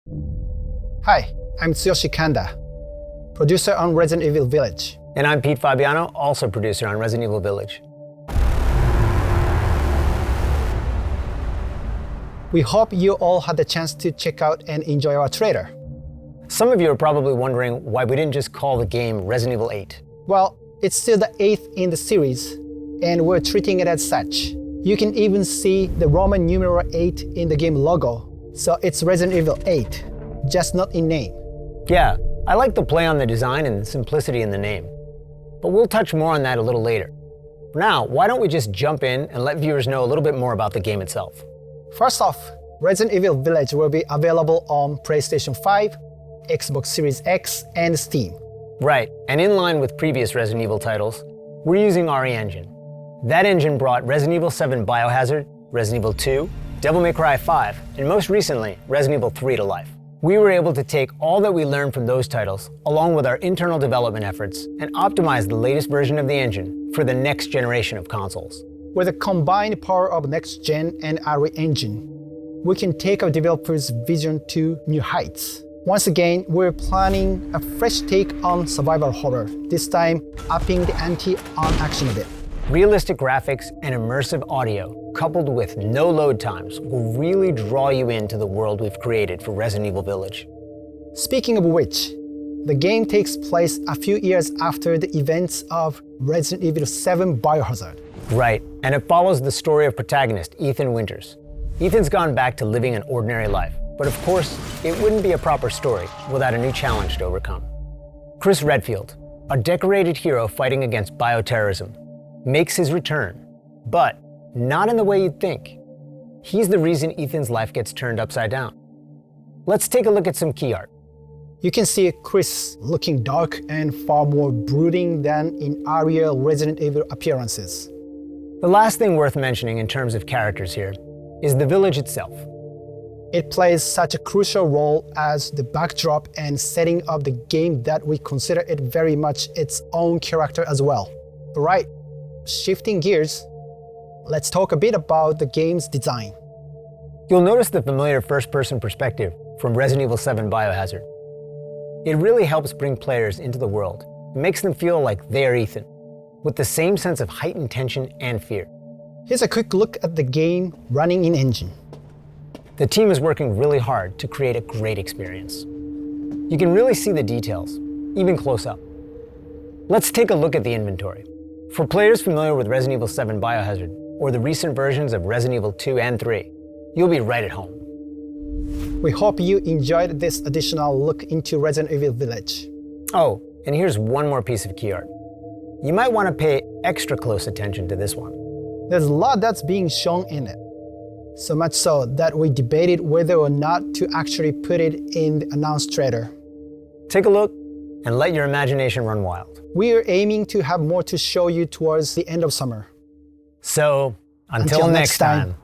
Hi, I'm Tsuyoshi Kanda, producer on Resident Evil Village. And I'm Pete Fabiano, also producer on Resident Evil Village. We hope you all had the chance to check out and enjoy our trailer. Some of you are probably wondering why we didn't just call the game Resident Evil 8. Well, it's still the 8th in the series, and we're treating it as such. You can even see the Roman numeral 8 in the game logo, so it's Resident Evil 8, just not in name. Yeah, I like the play on the design and the simplicity in the name. But we'll touch more on that a little later. For now, why don't we just jump in and let viewers know a little bit more about the game itself. First off, Resident Evil Village will be available on PlayStation 5, Xbox Series X, and Steam. Right, and in line with previous Resident Evil titles, we're using RE Engine. That engine brought Resident Evil 7 Biohazard, Resident Evil 2, Devil May Cry 5, and most recently, Resident Evil 3 to life. We were able to take all that we learned from those titles, along with our internal development efforts, and optimize the latest version of the engine for the next generation of consoles. With the combined power of Next Gen and RE Engine, we can take our developers' vision to new heights. Once again, we're planning a fresh take on survival horror, this time upping the ante on action a bit. Realistic graphics and immersive audio, coupled with no load times, will really draw you into the world we've created for Resident Evil Village. Speaking of which, the game takes place a few years after the events of Resident Evil 7 Biohazard. Right, and it follows the story of protagonist Ethan Winters. Ethan's gone back to living an ordinary life, but of course, it wouldn't be a proper story without a new challenge to overcome. Chris Redfield, a decorated hero fighting against bioterrorism, makes his return, but not in the way you'd think. He's the reason Ethan's life gets turned upside down. Let's take a look at some key art. You can see Chris looking dark and far more brooding than in earlier Resident Evil appearances. The last thing worth mentioning in terms of characters here is the village itself. It plays such a crucial role as the backdrop and setting of the game that we consider it very much its own character as well. Alright, shifting gears, let's talk a bit about the game's design. You'll notice the familiar first-person perspective from Resident Evil 7 Biohazard. It really helps bring players into the world and makes them feel like they are Ethan, with the same sense of heightened tension and fear. Here's a quick look at the game running in engine. The team is working really hard to create a great experience. You can really see the details, even close up. Let's take a look at the inventory. For players familiar with Resident Evil 7 Biohazard, or the recent versions of Resident Evil 2 and 3, you'll be right at home. We hope you enjoyed this additional look into Resident Evil Village. Oh, and here's one more piece of key art. You might want to pay extra close attention to this one. There's a lot that's being shown in it. So much so that we debated whether or not to actually put it in the announced trailer. Take a look and let your imagination run wild. We are aiming to have more to show you towards the end of summer. So, until next time.